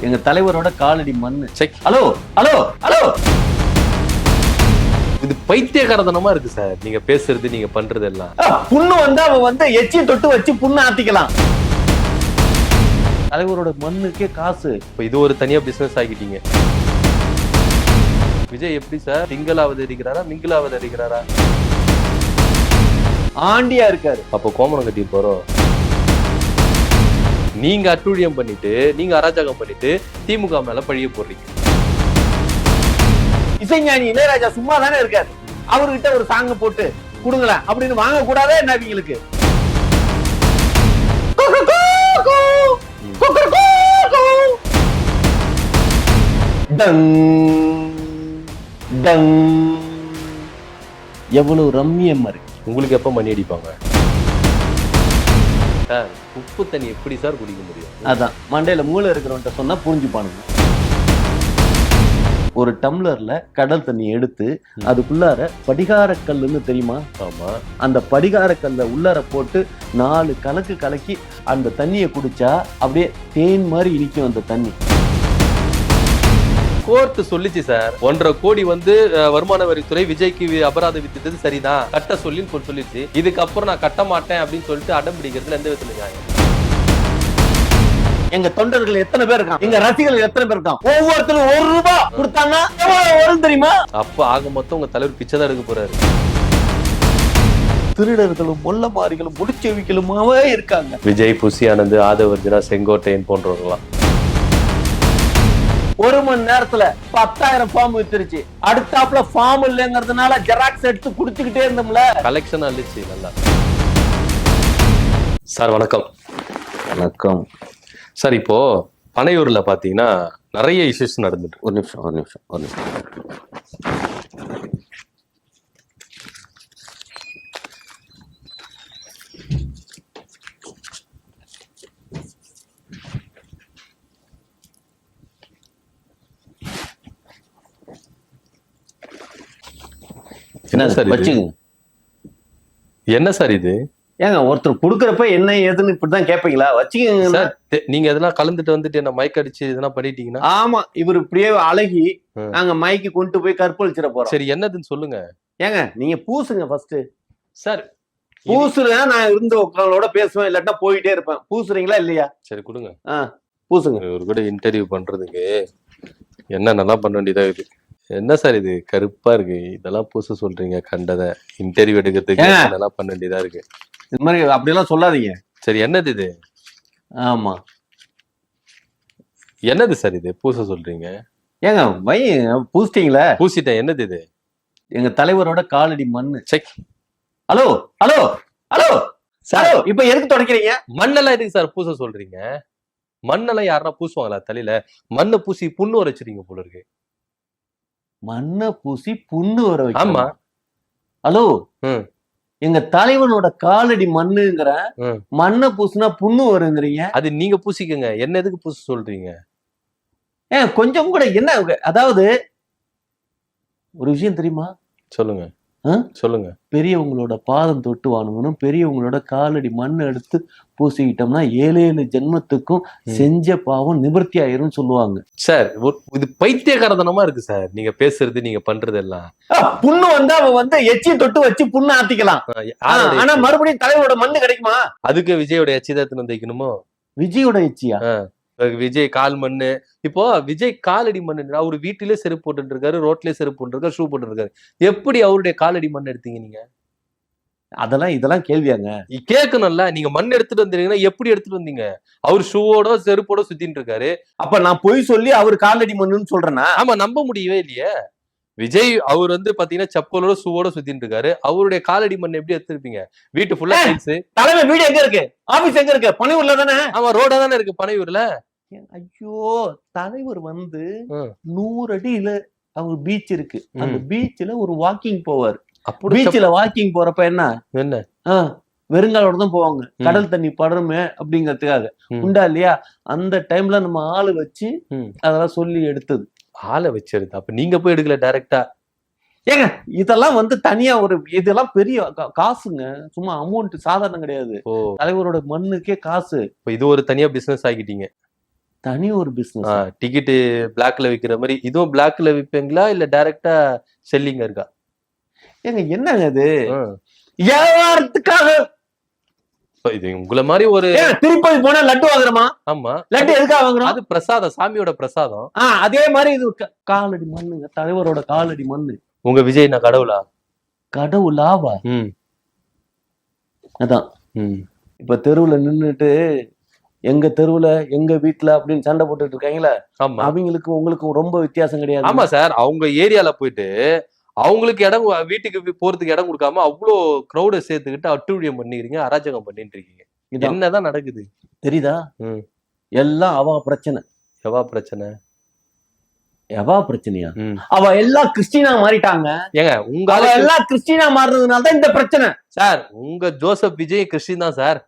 எங்க தலைவரோட காலடி மண்ணு. ஹலோ ஹலோ ஹலோ, இது பைத்தியகாரதனமா இருக்கு சார். நீங்க பேசுறது, நீங்க பண்றது எல்லாம். புண்ணு வந்து அவன் வந்து எச்சி தொட்டு வச்சு புண்ணு ஆத்திக்கலாம். தலைவரோட மண்ணுக்கே காசு. இப்ப இது ஒரு தனியா பிசினஸ் ஆகிட்டீங்க. விஜய் எப்படி சார் திங்களாவது அடிக்கிறாரா மிங்களாவது அடிக்கிறாரா? ஆண்டியா இருக்காரு. அப்போ கோமணம் கட்டி போறோம். நீங்க அட்டூழியம் பண்ணிட்டு, நீங்க அராஜகம் பண்ணிட்டு திமுக மேல பழிய போடுறீங்க. இசைஞானி இளையராஜா சும்மா தானே இருக்காரு. அவர்கிட்ட ஒரு சாங்க போட்டு கொடுங்களேன் அப்படின்னு வாங்க கூடாதே என்ன அவங்களுக்கு? எவ்வளவு ரம்மியமா இருக்கு. உங்களுக்கு எப்ப மணி அடிப்பாங்க சார்? உப்பு தண்ணி எப்படி சார் குடிக்க முடியும்? அதான் மண்டையில மூளை இருக்கிறவன்ட்ட சொன்னா புரிஞ்சுப்பானுங்க. ஒரு டம்ளர்ல கடல் தண்ணி எடுத்து அதுக்குள்ளார படிகார கல்லுன்னு தெரியுமா? ஆமா. அந்த படிகார கல்ல உள்ளார போட்டு 4 கலக்கு கலக்கி அந்த தண்ணியை குடிச்சா அப்படியே தேன் மாதிரி இனிக்கும் அந்த தண்ணி. கோர்ட் சொல்லிச்சு சார், 1.5 கோடி வந்து வருமான வரித்துறை விஜய்க்கு அபராதம் விதித்தது சரிதான், கட்ட சொல்லி சொல்லிச்சு. இதுக்கப்புறம் நான் கட்ட மாட்டேன் அப்படின்னு சொல்லிட்டு அடம் பிடிக்கிறதுல எந்த விதத்துல நியாயம்? எங்க தொண்டர்கள் எத்தனை பேர் இருக்கான், எங்க ரசிகர்கள் எத்தனை பேர் இருக்கான், ஒவ்வொருத்தரும் 1 ரூபாய் கொடுத்தாங்கன்னா எவ்வளவு வரும் தெரியுமா? அப்ப ஆக மொத்தம் உங்க தலைவர் பிச்சை தான் எடுக்க போறாரு. திருடர்களும் மொல்ல மாறிகளும் முடிச்செவிகளுமாவே இருக்காங்க. விஜய், புசி ஆனந்த், ஆதவர்ஜனா, செங்கோட்டையன் போன்றவர்களாம் 1 மணி நேரத்துல 10,000 ஃபார்ம் வித்துருச்சு. அடுத்தாப்புல ஃபார்ம் இல்லைங்கிறதுனால ஜெராக்ஸ் எடுத்து குடுத்துக்கிட்டே இருந்தோம்ல. கலெக்ஷன் அழிச்சு நல்லா. சார் வணக்கம். வணக்கம் சார். இப்போ பனையூர்ல பாத்தீங்கன்னா நிறைய இஷ்யூஸ் நடந்துட்டு. ஒரு நிமிஷம். என்ன சார் வச்சுங்க. என்ன சார் இது? ஏங்க ஒருத்தர் குடுக்கறப்ப என்ன ஏதுன்னு இப்படிதான் கேட்பீங்களா? வச்சுக்கோங்க சார். நீங்க எதெல்லாம் கலந்துட்டு வந்துட்டு என்ன மயக்க அடிச்சு இதெல்லாம் பண்ணிட்டீங்கன்னா? ஆமா, இவர் இப்படியே அழகி நாங்க மைக்கு கொண்டு போய் கற்பழிச்சிட போறோம். சரி, என்னதுன்னு சொல்லுங்க. ஏங்க நீங்க பூசுங்க ஃபர்ஸ்ட். சார் பூசுறேன், நான் இருந்து உங்களோட பேசுவேன், இல்லாட்டா போயிட்டே இருப்பேன். பூசுறீங்களா இல்லையா? சரி கொடுங்க. பூசுங்க. ஒரு கூட இன்டர்வியூ பண்றதுக்கு என்ன நல்லா பண்ண வேண்டியதா இது. என்ன சார் இது கருப்பா இருக்கு, இதெல்லாம் பூச சொல்றீங்க? கண்டதை இன்டர்வியூ எடுக்கிறதுக்கு நல்லா பண்ண வேண்டியதா இருக்கு. இது மாதிரி அப்படியெல்லாம் சொல்லாதீங்க. சரி, என்னது இது? ஆமா, என்னது சார் இது பூச சொல்றீங்க? ஏங்க பூசிட்டீங்களா? பூசிட்டேன். என்னது இது? எங்க தலைவரோட காலடி மண்ணு. Check. Hello hello hello sir, இப்ப எதுக்கு தொடக்கிறீங்க? மண்ணெல்லாம் எதுக்கு சார் பூச சொல்றீங்க? மண்ணெல்லாம் யாருன்னா பூசுவாங்களா தலையில? மண்ணை பூசி புண்ணு வரைச்சிருங்க போல இருக்கு. மண்ணை பூசி புண்ணு வர வைக்க? ஆமா. ஹலோ, எங்க தலைவனோட காலடி மண்ணுங்கிற மண்ணை பூசினா புண்ணு வருங்கிறீங்க. அது நீங்க பூசிக்கங்க, என்ன எதுக்கு பூச சொல்றீங்க? கொஞ்சம் கூட என்ன, அதாவது ஒரு விஷயம் தெரியுமா? சொல்லுங்க சொல்லுங்க. பெரியவங்களோட பாதம் தொட்டு வாங்கணும், பெரியவங்களோட காலடி மண் எடுத்து பூசிக்கிட்டோம்னா 7 ஜென்மத்துக்கும் செஞ்ச பாவம் நிவர்த்தி ஆயிரும் சொல்லுவாங்க. சார் இது பைத்தியகாரதனமா இருக்கு சார். நீங்க பேசுறது, நீங்க பண்றது எல்லாம். புண்ணு வந்து அவன் வந்து எச்சி தொட்டு வச்சு புண்ணு ஆத்திக்கலாம். ஆனா மறுபடியும் தலைவரோட மண்ணு கிடைக்குமா? அதுக்கு விஜயோட எச்சி தான் வைக்கணுமோ? விஜயோட எச்சியா? விஜய் கால் மண்ணு. இப்போ விஜய் காலடி மண்ணு, அவரு வீட்டிலே செருப்பு போட்டு இருக்காரு, ரோட்லயே செருப்பு போட்டு இருக்காரு, ஷூ போட்டு இருக்காரு. எப்படி அவருடைய காலடி மண் எடுத்தீங்க நீங்க? இதெல்லாம் கேள்வியாங்க? கேட்கணும்ல. நீங்க மண் எடுத்துட்டு வந்தீங்கன்னா எப்படி எடுத்துட்டு வந்தீங்க? அவர் ஷூவோட செருப்போட சுத்தின்னு இருக்காரு. அப்ப நான் பொய் சொல்லி அவர் காலடி மண்ணுன்னு சொல்றேன்னா? ஆமா, நம்ப முடியவே இல்லையே. விஜய் அவர் வந்து பாத்தீங்கன்னா செப்பலோட ஷூவோட சுத்தின்னு இருக்காரு. அவருடைய காலடி மண் எப்படி எடுத்திருப்பீங்க? வீட்டு ஃபுல்லா டைல்ஸ். தலைமை வீடு எங்க இருக்கு? ஆபீஸ் எங்க இருக்கு? பனையூர்ல தானே? ஆமா, ரோடா தானே இருக்கு பனையூர்ல. ஐயோ, தலைவர் வந்து 100 அடியில அவர் பீச் இருக்கு. அந்த பீச்ல ஒரு வாக்கிங் போவார். பீச்ல வாக்கிங் போறப்ப என்ன வெறுங்காலோட தான் போவாங்க. கடல் தண்ணி படுறமே அப்படிங்கறதுக்காக. உண்டா இல்லையா? அந்த டைம்ல நம்ம ஆளு வச்சு அதெல்லாம் சொல்லி எடுத்தது. ஆளை வச்சிருது. அப்ப நீங்க போய் எடுக்கல டைரக்டா? ஏங்க இதெல்லாம் வந்து தனியா இதெல்லாம் பெரிய காசுங்க. சும்மா அமௌண்ட் சாதாரணம் கிடையாது. தலைவரோட மண்ணுக்கே காசு. இது ஒரு தனியா பிசினஸ் ஆகிட்டீங்க. தனி ஒரு பிசினஸ். டிக்கெட்டு பிளாக்ல விக்கிற மாதிரி இதுவும் பிளாக்ல விப்பீங்களா இல்ல டைரக்டா செல்லிங் இருக்கா? ஏங்க என்னங்க இது வியாபாரத்துக்காக? இது உங்களை மாதிரி ஒரு திருப்பதி போனா லட்டு வாங்குறோமா? ஆமா, லட்டு எதுக்காக வாங்குறோம்? அது பிரசாதம், சாமியோட பிரசாதம். அதே மாதிரி இது காலடி மண்ணுங்க, தலைவரோட காலடி மண்ணு. உங்க விஜய் நான் கடவுளா? கடவுளாவா? அதான் இப்ப தெருவுல நின்னுட்டு எங்க தெருவுல எங்க வீட்டுல அப்படின்னு சண்டை போட்டுட்டு இருக்காங்களா, அவங்களுக்கு உங்களுக்கும் ரொம்ப வித்தியாசம் கிடையாது. ஆமா சார், அவங்க ஏரியால போயிட்டு அவங்களுக்கு இடம், வீட்டுக்கு போறதுக்கு இடம் கொடுக்காம அவ்வளோ கிரௌட சேர்த்துக்கிட்டு அட்டுழியம் பண்ணிக்கிறீங்க, அராஜகம் பண்ணிட்டு இருக்கீங்க. என்னதான் நடக்குது தெரியுதா? எல்லாம் அவ பிரச்சனை. எவா பிரச்சனை? எவா பிரச்சனையா? அவ எல்லாம் கிறிஸ்டினா மாறிட்டாங்க. ஏங்க உங்க எல்லாம் கிறிஸ்டினா மாறினதுனால தான் இந்த பிரச்சனை சார். உங்க ஜோசப் விஜய் கிறிஸ்டின் தான் சார்.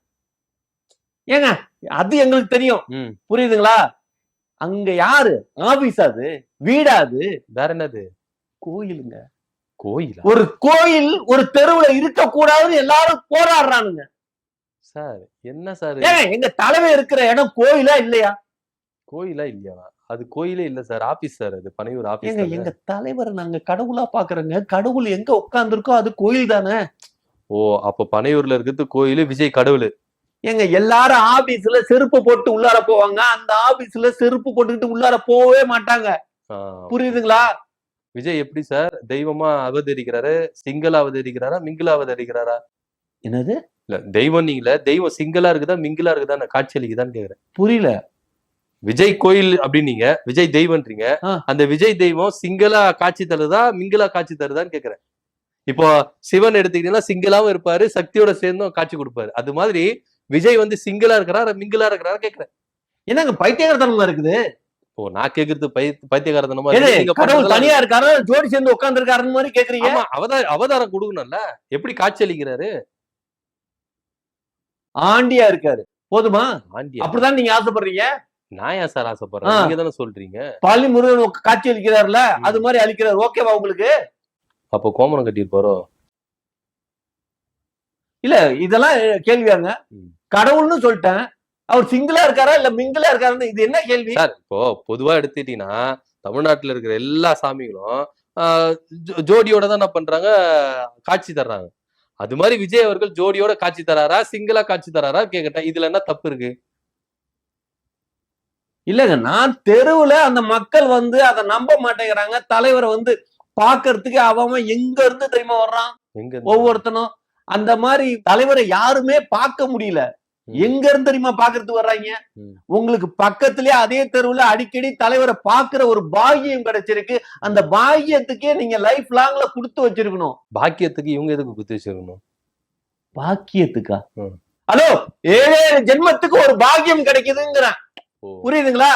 ஏங்க அது எங்களுக்கு தெரியும், புரியுதுங்களா? அங்க யாரு ஆபீஸ், அது வீடாது, வேற என்னது? கோயிலுங்க. கோயில்? ஒரு கோயில் ஒரு தெருவுல இருக்க கூடாதுன்னு எல்லாரும் போராடுறானுங்க சார். என்ன சார் எங்க தலைவர் இருக்கிற இடம் கோயிலா இல்லையா? கோயிலா இல்லையா? அது கோயிலே இல்ல சார், ஆபீஸ் சார். அது பனையூர் ஆபீஸ். எங்க தலைவர் நாங்க கடவுளா பாக்குறோங்க. கடவுள் எங்க உட்கார்ந்துருக்கோ அது கோயில் தானே. ஓ, அப்ப பனையூர்ல இருக்கிறது கோயில், விஜய் கடவுள். எங்க எல்லாரும் ஆபீஸ்ல செருப்பு போட்டு உள்ளார போவாங்க, அந்த ஆபீஸ்ல செருப்பு போட்டுக்கிட்டு உள்ளார போகவே மாட்டாங்க. புரியுதுங்களா? விஜய் எப்படி சார் தெய்வமா அவதரிக்கிறாரு? சிங்களா அவதரிக்கிறாரா, மிங்கிலா அவதரிக்கிறாரா? என்னது? இல்ல தெய்வம் நீங்கள, தெய்வம் சிங்களா இருக்குதா மிங்கிலா இருக்குதா காட்சி அளிக்குதான்னு கேக்குறேன். புரியல. விஜய் கோயில் அப்படின்னீங்க, விஜய் தெய்வம்ன்றீங்க. அந்த விஜய் தெய்வம் சிங்களா காட்சி தருதா மிங்கிலா காட்சி தருதான்னு கேக்குறேன். இப்போ சிவன் எடுத்துக்கிட்டீங்கன்னா சிங்களாவும் இருப்பாரு, சக்தியோட சேர்ந்தும் காட்சி கொடுப்பாரு. அது மாதிரி விஜய் வந்து சிங்கிளா இருக்கிறாரா மிங்கிலா இருக்கிறாரா கேக்குறேன். என்னங்க பைத்தியகாரத்தனமா இருக்குது? ஓ, நான் கேக்குறது பைத்தியகாரத்தனமா கடவுள் தனியா இருக்காரு, ஜோடி சேர்ந்து உட்கார்ந்து இருக்காருன்னு மாதிரி கேக்குறீங்க. அவதாரம் கொடுக்கணும்ல. எப்படி காட்சி அளிக்கிறாரு? ஆண்டியா இருக்காரு, போதுமா? ஆண்டியா? அப்படிதான் நீங்க ஆசைப்படுறீங்க? நான் ஏன் சார் ஆசைப்படுறேன்? நீங்க தானே சொல்றீங்க. பழனி முருகன் காட்சி அளிக்கிறாருல, அது மாதிரி அளிக்கிறாரு. ஓகேவா உங்களுக்கு? அப்போ கோமணம் கட்டியிருப்பாரோ? இல்ல இதெல்லாம் கேள்வியாங்க. கடவுள்னு சொல்லிட்டேன், அவர் சிங்கிளா இருக்காரா இல்ல மிங்கிளா இருக்காருன்னு இது என்ன கேள்வி சார்? இப்போ பொதுவா எடுத்துட்டீங்கன்னா தமிழ்நாட்டுல இருக்கிற எல்லா சாமிகளும் ஜோடியோட தான் என்ன பண்றாங்க, காட்சி தர்றாங்க. அது மாதிரி விஜய் அவர்கள் ஜோடியோட காட்சி தராரா சிங்கிளா காட்சி தராரா கேக்கட்டேன். இதுல என்ன தப்பு இருக்கு? இல்லங்க, நான் தெருவுல அந்த மக்கள் வந்து அதை நம்ப மாட்டேங்கிறாங்க. தலைவரை வந்து பாக்குறதுக்கு அவன் எங்க இருந்து தெரியுமா வர்றான், ஒவ்வொருத்தனும். அந்த மாதிரி தலைவரை யாருமே பார்க்க முடியல. எங்க இருந்து தெரியுமா பாக்குறதுக்கு வர்றாங்க. உங்களுக்கு பக்கத்திலேயே அதே தெருவுல அடிக்கடி தலைவரை பாக்குற ஒரு பாக்கியம் கிடைச்சிருக்கு. அந்த பாக்கியத்துக்கே நீங்க லைஃப் லாங்ல கொடுத்து வச்சிருக்கணும். பாக்கியத்துக்கு இவங்க எதுக்கு கொடுத்து வச்சிருக்கணும்? பாக்கியத்துக்கா? ஹலோ, 7 ஜென்மத்துக்கு ஒரு பாக்கியம் கிடைக்குதுங்கிறேன், புரியுதுங்களா?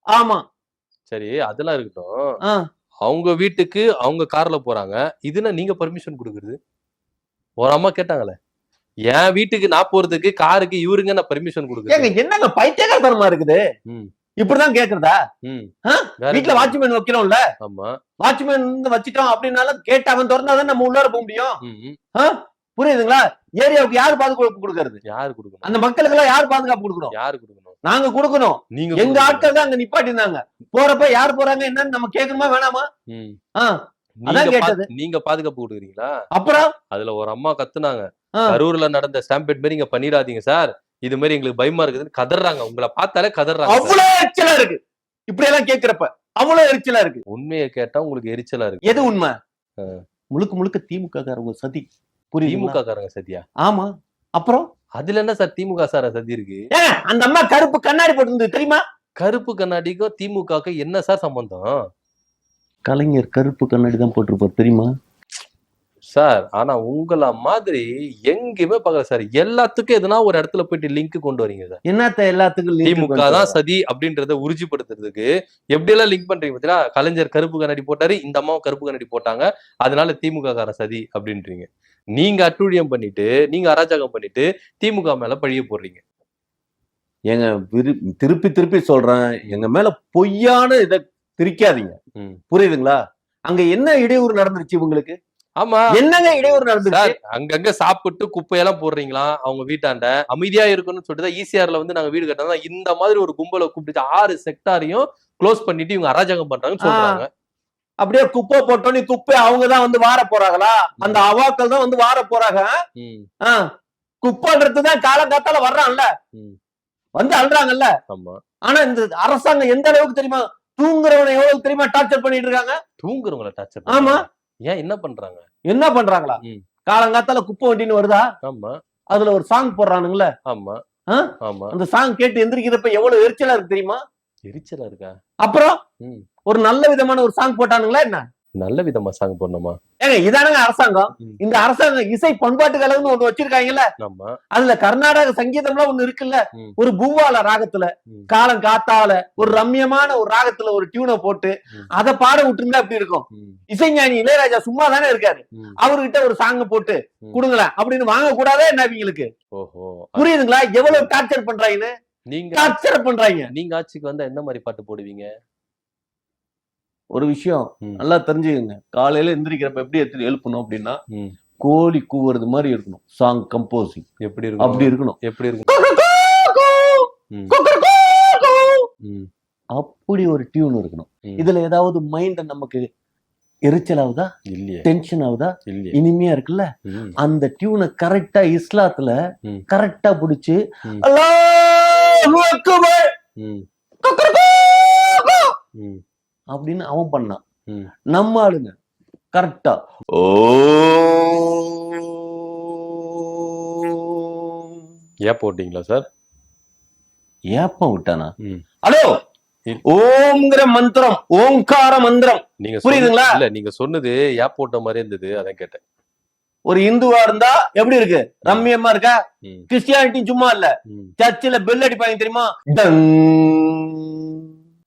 ஆமா, சரி, அதெல்லாம் இருக்கட்டும். அவங்க வீட்டுக்கு அவங்க கார்ல போறாங்க, இதுனா நீங்க பர்மிஷன் கொடுக்குறது? ஒரு அம்மா கேட்டாங்களே, என் வீட்டுக்கு நான் போறதுக்கு காருக்கு இவருங்க நான் பர்மிஷன் கொடுக்குறேன். என்னங்க பைத்தியகாரத்தனமா இருக்குது? இப்படிதான் கேக்குறதா? வீட்டுல வாட்ச்மேன் வைக்கிறோம்ல, வாட்ச்மேன் வச்சுட்டோம் அப்படின்னாலும் கேட்டு அவன் திறந்தாதான் நம்ம உள்ளார போக முடியும். புரியுதுங்களா? ஏரியாவுக்கு யாரு பாதுகாப்பு கொடுக்கறது? யாரு கொடுக்கணும்? அந்த மக்களுக்கு எல்லாம் யாரு பாதுகாப்பு கொடுக்கணும்? யாரு கொடுக்கணும்? நாங்க கொடுக்கணும். நீங்க எங்க ஆட்கள் தான் அங்க நிப்பாட்டினாங்க. போறப்ப யாரு போறாங்க என்னன்னு நம்ம கேட்கணுமா வேணாமா? அதான் கேட்டது. நீங்க பாதுகாப்பு கொடுக்குறீங்களா? அப்புறம் அதுல ஒரு அம்மா கத்துனாங்க, கரூர்ல நடந்த ஸ்டாம்பேட் மாதிரி இங்க பண்ணிடாதீங்க சார், இது மாதிரி எங்களுக்கு பயமா இருக்குதுன்னு கதறாங்க. உங்களை பார்த்தாலே கதறாங்க. அவ்வளவு எரிச்சலா இருக்கு இப்படி எல்லாம் கேக்குறப்ப, அவ்வளவு எரிச்சலா இருக்கு. உண்மையை கேட்டா உங்களுக்கு எரிச்சலா இருக்கு. எது உண்மை? முழுக்க முழுக்க திமுக காரங்க சதி. திமுக காரங்க சதியா? ஆமா. அப்புறம் அதுல என்ன சார் திமுக சார சதி இருக்கு? அந்த அம்மா கருப்பு கண்ணாடி போட்டு தெரியுமா? கருப்பு கண்ணாடிக்கும் திமுக என்ன சார் சம்பந்தம்? கலைஞர் கருப்பு கண்ணாடி தான் போட்டிருப்பார் தெரியுமா சார்? ஆனா உங்கள மாதிரி எங்கேயுமே பாக்கல சார். எல்லாத்துக்கும் எதனா ஒரு இடத்துல போயிட்டு லிங்க் கொண்டு வரீங்க சார். என்னத்த எல்லாத்துக்கும் திமுக தான் சதி அப்படின்றத உறுதிப்படுத்துறதுக்கு எப்படி எல்லாம் லிங்க் பண்றீங்க பார்த்தீங்களா? கலைஞர் கருப்பு கண்ணாடி போட்டாரு, இந்த அம்மாவும் கருப்பு கண்ணாடி போட்டாங்க, அதனால திமுக கார சதி அப்படின்றீங்க. நீங்க அட்டூழியம் பண்ணிட்டு, நீங்க அராஜகம் பண்ணிட்டு திமுக மேல பழிய போடுறீங்க. எங்க திருப்பி திருப்பி சொல்றேன், எங்க மேல பொய்யான இதை திரிக்காதீங்க, புரியுதுங்களா? அங்க என்ன இடையூறு நடந்துருச்சு உங்களுக்கு? ஆமா, என்னங்க இடையூறு நடந்துச்சு? அங்கங்க சாப்பிட்டு குப்பையெல்லாம் போடுறீங்களா அவங்க வீட்டாண்ட? அமைதியா இருக்கணும்னு சொல்லிட்டு ஈசிஆர்ல வந்து நாங்க வீடு கட்டினா இந்த மாதிரி ஒரு கும்பலை கூப்பிட்டு 6 செக்டாரையும் க்ளோஸ் பண்ணிட்டு இவங்க அராஜகம் பண்றாங்கன்னு சொல்றாங்க. அப்படியே குப்பை போட்டோன்னு குப்பை அவங்கதான் வந்து வார போறாங்களா? அந்த அவாக்கள் தான் வந்து வார போறாங்க. குப்பைன்றதுதான் காலங்காத்தால வர்றான்ல, வந்து அல்றாங்கல்ல. ஆனா இந்த அரசாங்கம் எந்த அளவுக்கு தெரியுமா தூங்குறவனை எவ்வளவு தெரியுமா டார்ச்சர் பண்ணிட்டு இருக்காங்க? தூங்குறவங்கள டார்ச்சர்? ஆமா. ஏன், என்ன பண்றாங்க? என்ன பண்றாங்களா? காலங்காத்தால குப்பை வண்டின்னு வருதா? ஆமா. அதுல ஒரு சாங் போடுறானுங்களே. ஆமா ஆமா. அந்த சாங் கேட்டு எந்திரிக்கிறப்ப எவ்வளவு எரிச்சலா இருக்கு தெரியுமா? எரிச்சலா இருக்கா? அப்புறம் ஒரு நல்ல விதமான ஒரு சாங் போட்டானுங்களா என்ன? நல்ல விதமா சாங் போடணுமா? ஏங்க இதானங்க அரசாங்கம். இந்த அரசாங்கம் இசை பண்பாட்டு கழகம்னு ஒண்ணு வச்சிருக்காங்கல்ல, அதுல கர்நாடக சங்கீதம்லாம் ஒண்ணு இருக்குல்ல, ஒரு பூவால ராகத்துல காலம் காத்தால ஒரு ரம்யமான ஒரு ராகத்துல ஒரு டியூனை போட்டு அதை பாட விட்டுருந்தா அப்படி இருக்கும். இசைஞானி இளையராஜா சும்மா தானே இருக்காரு, அவர்கிட்ட ஒரு சாங்க போட்டு கொடுங்களேன் அப்படின்னு வாங்க கூடாதே என்ன அவங்களுக்கு? புரியுதுங்களா எவ்வளவு டார்ச்சர் பண்றாங்கன்னு? நீங்க டார்ச்சர் பண்றாங்க. நீங்க ஆட்சிக்கு வந்தா எந்த மாதிரி பாட்டு போடுவீங்க? ஒரு விஷயம் நல்லா தெரிஞ்சுக்கங்க, காலையில எந்திரிக்கிறப்ப எப்படி எழுப்பணும் அப்படின்னா கோழி கூவுறது மாதிரி இருக்கணும். சாங் கம்போசிங் எப்படி இருக்கும்? அப்படி இருக்கணும். எப்படி இருக்கும்? அப்படி ஒரு டியூன் இருக்கணும். இதுல ஏதாவது மைண்ட நமக்கு எரிச்சல் ஆகுதா? இல்லையா? டென்ஷன் ஆகுதா? இல்லையா? இனிமையா இருக்குல்ல, அந்த டியூனை கரெக்டா இஸ்லாத்துல கரெக்டா புடிச்சு அல்லாஹு அக்பர் அப்படின்னு அவன் பண்ணான். நம்ம ஆளுங்க கரெக்டா ஏன் போட்டீங்களா சார்? ஏப்பம் விட்டானா? ஹலோ, ஓம்ங்கிற மந்திரம், ஓங்கார மந்திரம், நீங்க புரியுதுங்களா? இல்ல, நீங்க சொன்னது ஏப் போட்ட மாதிரி இருந்தது, அதான் கேட்டேன். ஒரு இந்துவா இருந்தா எப்படி இருக்கு? ரம்மியமா இருக்கா? கிறிஸ்டியானிட்டி சும்மா இல்ல, சர்ச்சில் பெல் அடிப்பாங்க தெரியுமா? டங்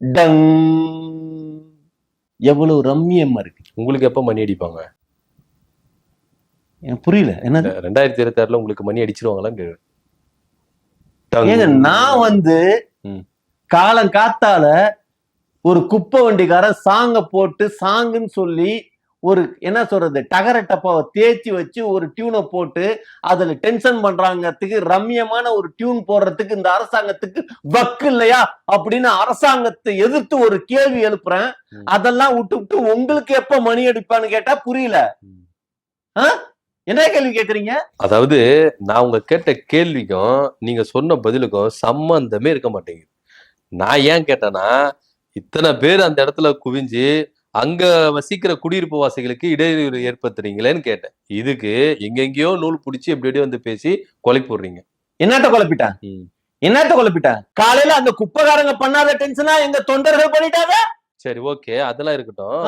டங், எவ்வளவு ரம்மியமா இருக்கு. உங்களுக்கு எப்ப மணி அடிப்பாங்க? புரியல. என்ன 2026ல உங்களுக்கு மணி அடிச்சிருவாங்களான்னு? ஏங்க நான் வந்து காலம் காத்தால ஒரு குப்பை வண்டிக்காரன் சாங்க போட்டு சாங்குன்னு சொல்லி ஒரு என்ன சொல்றது டகர டப்பாவை தேய்ச்சி வச்சு ஒரு டியூனை போட்டு அதுல டென்ஷன் பண்றாங்கிறதுக்கு ரம்யமான ஒரு டியூன் போடுறதுக்கு இந்த அரசாங்கத்துக்கு வக்கு இல்லையா அப்படின்னு அரசாங்கத்தை எதிர்த்து ஒரு கேள்வி எழுப்புறேன். அதெல்லாம் விட்டு உங்களுக்கு எப்ப மணி அடிப்பான்னு கேட்டா புரியல. என்ன கேள்வி கேக்குறீங்க? அதாவது நான் உங்க கேட்ட கேள்விக்கும் நீங்க சொன்ன பதிலுக்கும் சம்பந்தமே இருக்க மாட்டேங்குது. நான் ஏன் கேட்டேன்னா, இத்தனை பேர் அந்த இடத்துல குவிஞ்சு அங்க வசிக்கிற குடியிருப்பு வாசிகளுக்கு இடையூறு ஏற்படுத்துறீங்களேன்னு கேட்டேன். இதுக்கு எங்கெங்கயோ நூல் பிடிச்சி எப்படியோ வந்து பேசி கொலை போடுறீங்க. என்னத்த குழப்பிட்டான்? என்னத்த குழப்பிட்டான்? காலையில அந்த குப்பைக்காரங்க பண்ணாத டென்ஷனா எங்க தொண்டர்கள் பண்ணிட்டாங்க. சரி, ஓகே, அதெல்லாம் இருக்கட்டும்.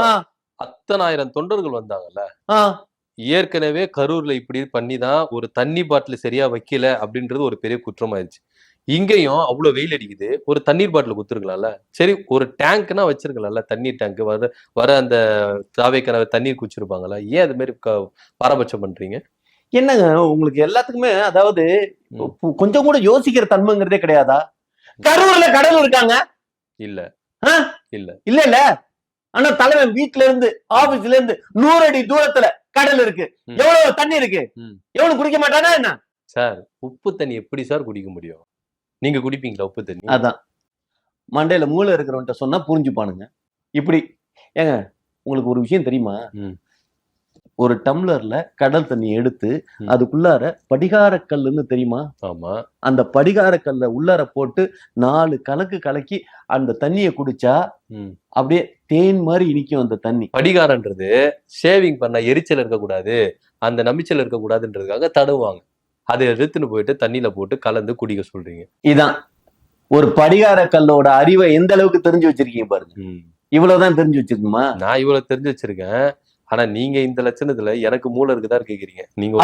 அத்தனை ஆயிரம் தொண்டர்கள் வந்தாங்கல்ல, ஏற்கனவே கரூர்ல இப்படி பண்ணிதான் ஒரு தண்ணி பாட்டில் சரியா வைக்கல அப்படின்றது ஒரு பெரிய குற்றமாயிருச்சு. இங்கேயும் அவ்வளவு வெயில் அடிக்குது, ஒரு தண்ணீர் பாட்டில் குத்துருக்கலாம்ல. சரி, ஒரு டேங்க்னா வச்சிருக்கலாம்ல, தண்ணீர் டேங்க் வர அந்த தாவைக்கான தண்ணீர் குச்சிருப்பாங்கல்ல. ஏன் அது மாதிரி பாரபட்சம் பண்றீங்க? என்னங்க உங்களுக்கு எல்லாத்துக்குமே அதாவது கொஞ்சம் கூட யோசிக்கிற தன்மைங்கிறதே கிடையாதா? கரூர்ல கடல் இருக்காங்க இல்ல இல்ல இல்ல இல்ல, ஆனா தலைவன் வீட்டுல இருந்து ஆபீஸ்ல இருந்து 100 அடி தூரத்துல கடல் இருக்கு. எவ்வளவு தண்ணி இருக்கு? எவ்வளவு குடிக்க மாட்டானா என்ன? சார், உப்பு தண்ணி எப்படி சார் குடிக்க முடியும்? நீங்க குடிப்பீங்களா உப்பு தண்ணி? அதான் மண்டையில மூளை இருக்கிறவன்ட்ட சொன்னா புரிஞ்சுப்பானுங்க. இப்படி ஏங்க உங்களுக்கு ஒரு விஷயம் தெரியுமா? ஒரு டம்ளர்ல கடல் தண்ணி எடுத்து அதுக்குள்ளார படிகார கல்லுன்னு தெரியுமா? ஆமா. அந்த படிகார கல்ல உள்ளார போட்டு 4 கலக்கு கலக்கி அந்த தண்ணியை குடிச்சா அப்படியே தேன் மாதிரி இனிக்கும் அந்த தண்ணி. படிகாரன்றது ஷேவிங் பண்ண எரிச்சல் இருக்கக்கூடாது, அந்த நம்பிச்சல் இருக்கக்கூடாதுன்றதுக்காக தடவுவாங்க. அதை எடுத்துன்னு போயிட்டு தண்ணியில போட்டு கலந்து குடிக்க சொல்றீங்க. இதான் ஒரு படிகார கல்லோட அறிவை எந்த அளவுக்கு தெரிஞ்சு வச்சிருக்கீங்க பாருங்க. இவ்வளவுதான் தெரிஞ்சு வச்சிருக்குமா? நான் இவ்வளவு தெரிஞ்சு வச்சிருக்கேன். ஆனா நீங்க இந்த லட்சணத்துல எனக்கு மூளை இருக்குதான் கேக்குறீங்க. நீங்க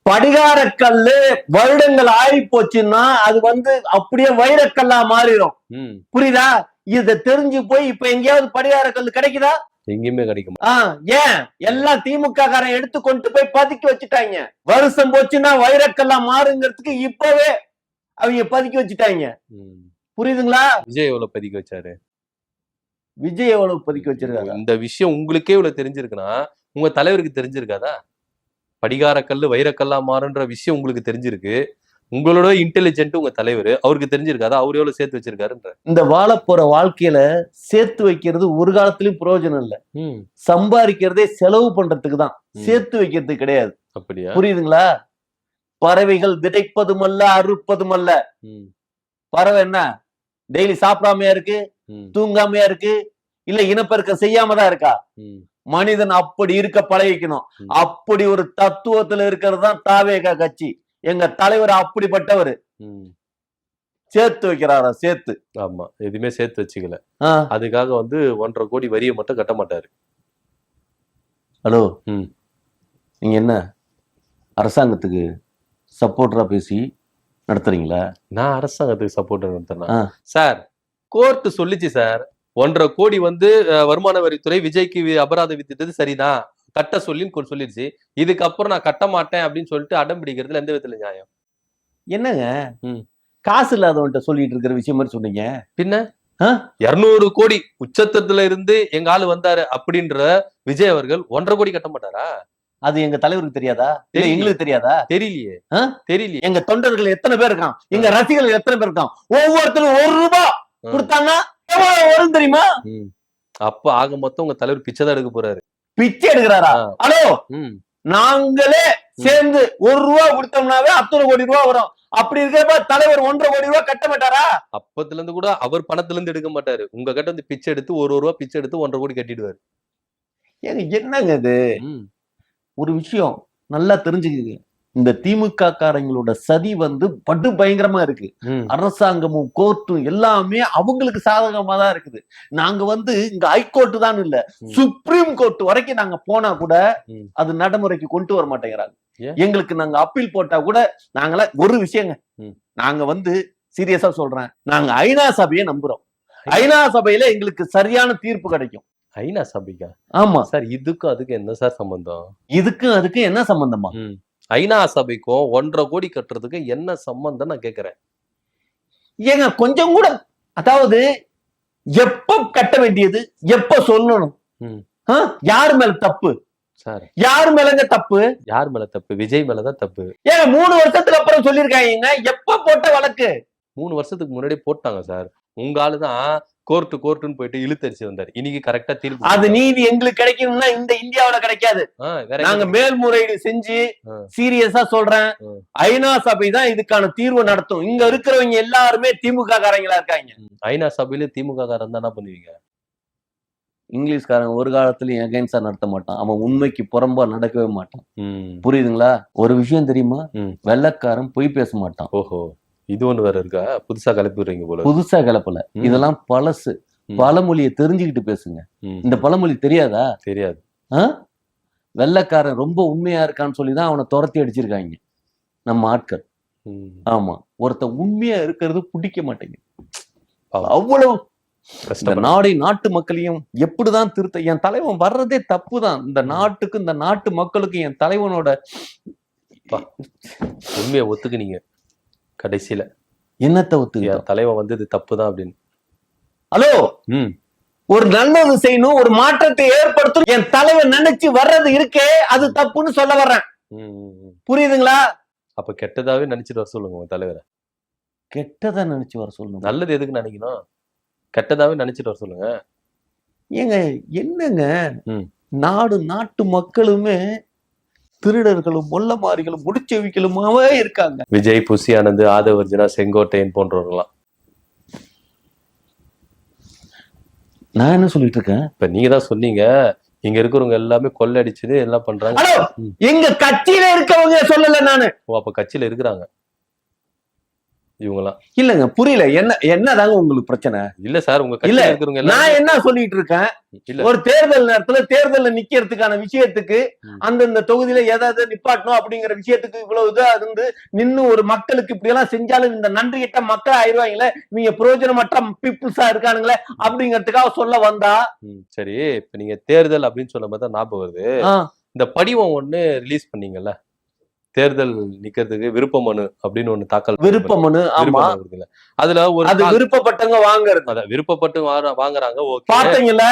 படிகார கல்லு வருடங்கள் ஆகி போச்சுன்னா அது அப்படியே வைரக்கல்லா மாறிடும். புரியுதா? இத தெரிஞ்சு போய் இப்ப எங்கேயாவது படிகார கல்லு கிடைக்குதா? எங்கேயுமே கிடைக்கும். ஏன் எல்லாம் திமுக காரன் எடுத்து கொண்டு போய் பதுக்கி வச்சுட்டாங்க. வருஷம் போச்சுன்னா வைரக்கல்லா மாறுங்கிறதுக்கு இப்பவே அவங்க பதுக்கி வச்சுட்டாங்க. புரியுதுங்களா? விஜய் எவ்வளவு பதுக்கி வச்சாரு? விஜய் எவ்வளவு பதுக்கி வச்சிருக்காரு? இந்த விஷயம் உங்களுக்கே இவ்வளவு தெரிஞ்சிருக்குன்னா உங்க தலைவருக்கு தெரிஞ்சிருக்காதா? படிகாரக்கல்லு வைரக்கல்லா மாறுன்ற விஷயம் உங்களுக்கு தெரிஞ்சிருக்கு. உங்களோட இன்டெலிஜென்ட் உங்க தலைவர், அவருக்கு தெரிஞ்சிருக்காதா? அவர் எவ்வளவு சேர்த்து வச்சிருக்காருன்ற. இந்த வாழ போற வாழ்க்கையில சேர்த்து வைக்கிறது ஒரு காலத்திலயும் பிரயோஜனம் இல்ல. சம்பாதிக்கிறதே செலவு பண்றதுக்கு தான், சேர்த்து வைக்கிறதுக்கு கிடையாது. அப்படியா? புரியுதுங்களா? பறவைகள் விதைப்பதும் அல்ல அறுப்பதும் அல்ல. பறவை என்ன டெய்லி சாப்பிடாமையா இருக்கு, தூங்காமையா இருக்கு, இல்ல இனப்பெருக்கம் செய்யாம தான் இருக்கா? மனிதன் அப்படி இருக்க பழகிக்கணும். அப்படி ஒரு தத்துவத்துல இருக்கிறது தான் தாவேகா கட்சி. எங்க தலைவர் அப்படிப்பட்டவர். சேர்த்து வைக்கிறாரா? சேர்த்து. ஆமா, எதுவுமே சேர்த்து வச்சுக்கல. அதுக்காக 1.5 கோடி வரியை மட்டும் கட்ட மாட்டாரு. ஹலோ, நீங்க என்ன அரசாங்கத்துக்கு சப்போர்ட்டரா பேசி நடத்துறீங்களா? நான் அரசாங்கத்துக்கு சப்போர்ட்டர் நடத்துறேன் சார். கோர்ட் சொல்லிச்சு சார், 1.5 கோடி வருமான வரித்துறை விஜய்க்கு அபராதம் விதித்தது சரிதான், கட்ட சொல்லின்னு சொல்லிடுச்சு. இதுக்கப்புறம் நான் கட்ட மாட்டேன் அப்படின்னு சொல்லிட்டு அடம் பிடிக்கிறதுல எந்த விதத்துல நியாயம்? என்னங்க காசு இல்லாதவன்ட்ட சொல்லிட்டு இருக்கிற விஷயம் மாதிரி சொன்னீங்க. பின்ன 200 கோடி உச்சத்துல இருந்து எங்க ஆளு வந்தாரு அப்படின்ற விஜய் அவர்கள் 1.5 கோடி கட்ட மாட்டாரா? அது எங்க தலைவருக்கு தெரியாதா? எங்களுக்கு தெரியாதா? தெரியலையே. தெரியலையே. எங்க தொண்டர்கள் எத்தனை பேர் இருக்கான், எங்க ரசிகர்கள் எத்தனை பேர் இருக்கான், ஒவ்வொருத்தரும் 1 ரூபாய் கொடுத்தாங்கன்னா எவ்வளவு வரும் தெரியுமா? அப்ப ஆக மொத்தம் உங்க தலைவர் பிச்சை தான் எடுக்க போறாரு. பிச்சை எடுக்கிறாரா? ஹலோ, நாங்களே சேர்ந்து 1 ரூபாய் கொடுத்தோம்னாவே அத்தனை கோடி ரூபாய் வரும். அப்படி இருக்கிறப்ப தலைவர் 1.5 கோடி ரூபாய் கட்ட மாட்டாரா? அப்பத்துல இருந்து கூட அவர் பணத்துல இருந்து எடுக்க மாட்டாரு. உங்க கிட்ட பிச்சை எடுத்து 1 ரூபாய் பிச்சை எடுத்து 1.5 கோடி கட்டிடுவாரு. ஏங்க என்னங்க இது? ஒரு விஷயம் நல்லா தெரிஞ்சுக்குங்க, இந்த திமுக காரங்களோட சதி படு பயங்கரமா இருக்கு. அரசாங்கமும் கோர்ட்டும் எல்லாமே அவங்களுக்கு சாதகமா தான் இருக்குது. நாங்க இங்க ஹைகோர்ட் தான் இல்ல, சுப்ரீம் கோர்ட் வரைக்கும் நாங்க போனா கூட அது நடைமுறைக்கு கொண்டு வர மாட்டேங்கிறாங்க. எங்களுக்கு நாங்க அப்பீல் போட்டா கூட நாங்கள ஒரு விஷயங்க, நாங்க சீரியஸா சொல்றேன், நாங்க ஐநா சபையை நம்புறோம். ஐநா சபையில எங்களுக்கு சரியான தீர்ப்பு கிடைக்கும். ஐநா சபைக்கா? ஆமா சார். இதுக்கும் அதுக்கு என்ன சார் சம்பந்தம்? இதுக்கும் அதுக்கு என்ன சம்பந்தமா? ஐநா சபைக்கும் 1.5 கோடி கட்டுறதுக்கு என்ன சம்பந்தம் நான் கேக்குறேன். ஏங்க கொஞ்சம் கூட, அதாவது எப்ப கட்ட வேண்டியது எப்ப சொல்லணும், யார் மேல தப்பு சார்? யார் மேலங்க தப்பு? யார் மேல தப்பு? விஜய் மேலதான் தப்பு. ஏங்க 3 வருஷத்துக்கு அப்புறம் சொல்லிருக்காங்க. எப்ப போட்ட வழக்கு? 3 வருஷத்துக்கு முன்னாடி போட்டாங்க சார். உங்க ஆளுதான் கோர்ட்டுன்னு போயிட்டு இழுத்தரிச்சு வந்தாரு. இன்னைக்கு கரெக்டா தீர்ப்பு. அது நீதி எங்களுக்கு கிடைக்கணும்னா இந்த இந்தியாவில கிடைக்காது. நாங்க மேல்முறையீடு செஞ்சு சீரியஸா சொல்றேன், ஐநா சபை தான் இதுக்கான தீர்வு நடத்தும். இங்க இருக்கிறவங்க எல்லாருமே திமுக காரங்களா இருக்காங்க. ஐநா சபையில திமுக காரன் தான் என்ன பண்ணுவீங்க? இங்கிலீஷ்காரன் ஒரு காலத்துலயும் எகைன்ஸ்டா நடத்த மாட்டான். அவன் உண்மைக்கு புறம்பா நடக்கவே மாட்டான். புரியுதுங்களா? ஒரு விஷயம் தெரியுமா, வெள்ளக்காரன் பொய் பேச மாட்டான். ஓஹோ, இது ஒண்ணு வேற இருக்கா? புதுசா கிளப்பிடுறீங்க போல. புதுசா கிளப்பல, இதெல்லாம் பழசு. பழமொழியை தெரிஞ்சுக்கிட்டு பேசுங்க. இந்த பழமொழி தெரியாதா? தெரியாது. வெள்ளக்காரன் ரொம்ப உண்மையா இருக்கான்னு சொல்லிதான் அவனை துரத்தி அடிச்சிருக்காங்க நம்ம ஆட்கள். ஆமா, ஒருத்த உண்மையா இருக்கிறது பிடிக்க மாட்டேங்குது. அவ்வளவு இந்த நாடை நாட்டு மக்களையும் எப்படிதான் திருத்த? என் தலைவன் வர்றதே தப்புதான். இந்த நாட்டுக்கு இந்த நாட்டு மக்களுக்கு என் தலைவனோட உண்மையை ஒத்துக்குனீங்க கடைசியில. என்னத்தை ஒத்துக்க? தலைவன் வந்தது தப்புதான் அப்படின்னு. ஹலோ, ஒரு நல்லது செய்யணும், ஒரு மாற்றத்தை ஏற்படுத்தணும், என் தலைவன் நினைச்சு வர்றது இருக்கே அது தப்புன்னு சொல்ல வர்றேன். புரியுதுங்களா? அப்ப கெட்டதாவே நினைச்சிட்டு வர சொல்லுங்க உங்க தலைவரை. கெட்டதா நினைச்சு வர சொல்லணும்? நல்லது எதுக்கு நினைக்கணும்? கெட்டதாவே நினைச்சிட்டு வர சொல்லுங்க. ஏங்க என்னங்க, நாடு நாட்டு மக்களுமே திருடர்களும் மொல்லமாரிகளும் முடிச்செவிகளுமாவே இருக்காங்க. விஜய், புசி ஆனந்த், ஆதவர்ஜனா, செங்கோட்டையன் போன்றவர்களாம். நான் என்ன சொல்லிட்டு இருக்கேன்? இப்ப நீங்க தான் சொன்னீங்க, இங்க இருக்கிறவங்க எல்லாமே கொள்ளடிச்சது எல்லாம் பண்றாங்க. எங்க கட்சியில இருக்கவங்க சொல்லல நானு. ஓ, அப்ப கட்சியில இருக்கிறாங்க இவங்கலாம்? இல்லங்க, புரியல. என்னதாங்க உங்களுக்கு பிரச்சனை? இல்ல சார், உங்க கட்சியில இருக்கிறவங்க நான் என்ன சொல்லிட்டு இருக்கேன், ஒரு தேர்தல் நேரத்துல தேர்தல்ல நிக்கிறதுக்கான விஷயத்துக்கு அந்தந்த தொகுதியில எதாவது நிப்பாட்டணும் அப்படிங்கிற விஷயத்துக்கு இவ்வளவு இதா இருந்து நின்னு ஒரு மக்களுக்கு இப்படி எல்லாம் செஞ்சாலும் இந்த நன்றி கிட்ட மக்கள் ஆயிடுவாங்களே, நீங்க பிரயோஜனமற்ற பீப்புள்ஸா இருக்கானுங்களே அப்படிங்கறதுக்காக சொல்ல வந்தா. சரி, இப்ப நீங்க தேர்தல் அப்படின்னு சொன்ன மாதிரி தான் ஞாபகம் வருது. இந்த படிவம் ஒண்ணு ரிலீஸ் பண்ணீங்கல்ல, தேர்தல் நிக்கிறதுக்கு விருப்ப மனு அப்படின்னு ஒண்ணு தாக்கல் விருப்ப மனு. ஆமா, அதுல ஒரு அது விருப்பப்பட்டவங்க வாங்குறது. அதான் விருப்பப்பட்டு வாங்குறாங்க. பாத்தீங்கல்ல,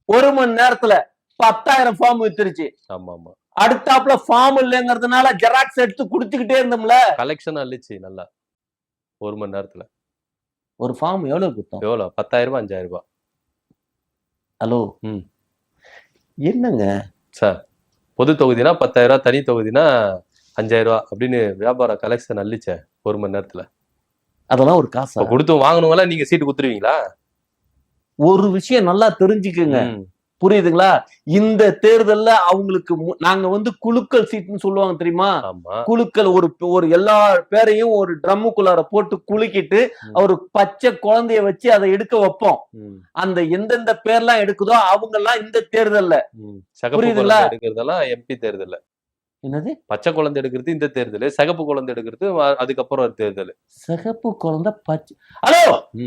1 மணி நேரத்துல 10,000 ஃபார்ம் வித்துருச்சு. ஆமா ஆமா. அடுத்தாப்புல ஃபார்ம் இல்லைங்கிறதுனால ஜெராக்ஸ் எடுத்து குடுத்துக்கிட்டே இருந்தோம்ல. கலெக்ஷன் அள்ளிச்சு நல்லா 1 மணி நேரத்துல. ஒரு ஃபார்ம் எவ்வளவு குத்தம்? எவ்வளவு? 10,000 5,000. ஹலோ, என்னங்க சார், பொது தொகுதினா 10,000, தனி தொகுதினா 5,000 அப்படின்னு வியாபார கலெக்ஷன் அள்ளிச்ச 1 மணி நேரத்துல. அதெல்லாம் ஒரு காசா? கொடுத்து வாங்கணுங்களா? நீங்க சீட்டு குத்துருவீங்களா? ஒரு விஷயம் நல்லா தெரிஞ்சுக்குங்க, புரியுதுங்களா? இந்த தேர்தல்ல அவங்களுக்கு நாங்க குழுக்கள் சீட்னு சொல்லுவாங்க தெரியுமா? குழுக்கள் ஒரு எல்லா பேரையும் ஒரு ட்ரம்முக்குள்ளார போட்டு குலுக்கிட்டு ஒரு பச்சை குழந்தைய வச்சு அதை எடுக்க வைப்போம். அந்த எந்தெந்த பேர்லாம் எடுக்குதோ அவங்க எல்லாம் இந்த தேர்தல்ல, புரியுதுங்களா? எடுக்கிறதெல்லாம் எம்பி தேர்தல்ல. என்னது பச்சை குழந்தை எடுக்கிறது இந்த தேர்தல், சிகப்பு குழந்தை எடுக்கிறது அதுக்கப்புறம் ஒரு தேர்தல். சிகப்பு குழந்தை, பச்சை. ஹலோ,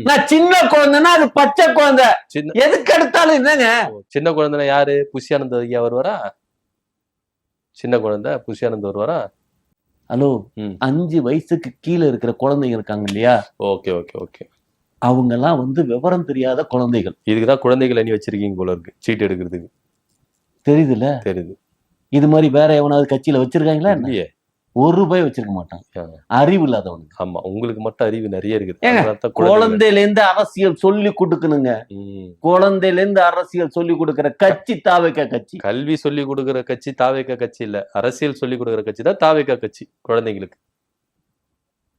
நான் சின்ன குழந்தைன்னா அது பச்சை குழந்தை. எதுக்கு எடுத்தாலும் என்னங்க? சின்ன குழந்தைனா யாரு? புஷியானந்த் ஐயா வருவாரா? சின்ன குழந்தை புஷியானந்த் வருவாரா? ஹலோ, 5 வயசுக்கு கீழே இருக்கிற குழந்தைங்க இருக்காங்க இல்லையா? Okay okay okay. அவங்க எல்லாம் விவரம் தெரியாத குழந்தைகள். இதுக்குதான் குழந்தைகள் அணி வச்சிருக்கீங்க போல இருக்கு, சீட்டு எடுக்கிறதுக்கு. தெரியுதுல்ல? தெரியுது. இது மாதிரி வேற எவனாவது கட்சியில வச்சிருக்காங்களா? இல்லையே, ₹1 வச்சிருக்க மாட்டாங்க. அறிவு இல்லாதவனுக்கு. ஆமா, உங்களுக்கு மட்டும் அறிவு நிறைய இருக்குது. குழந்தையில இருந்து அரசியல் சொல்லி கொடுக்கணுங்க. குழந்தையில இருந்து அரசியல் சொல்லி கொடுக்கிற கட்சி தாவேகா கட்சி. கல்வி சொல்லி கொடுக்கிற கட்சி தாவேகா கட்சி இல்ல, அரசியல் சொல்லி கொடுக்கிற கட்சி தான் தாவேகா கட்சி. குழந்தைங்களுக்கு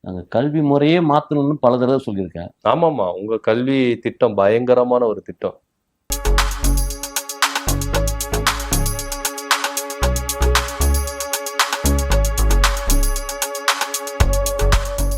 நாங்க கல்வி முறையே மாத்தணும்னு பல தடவை சொல்லியிருக்கேன். ஆமாமா, உங்க கல்வி திட்டம் பயங்கரமான ஒரு திட்டம்.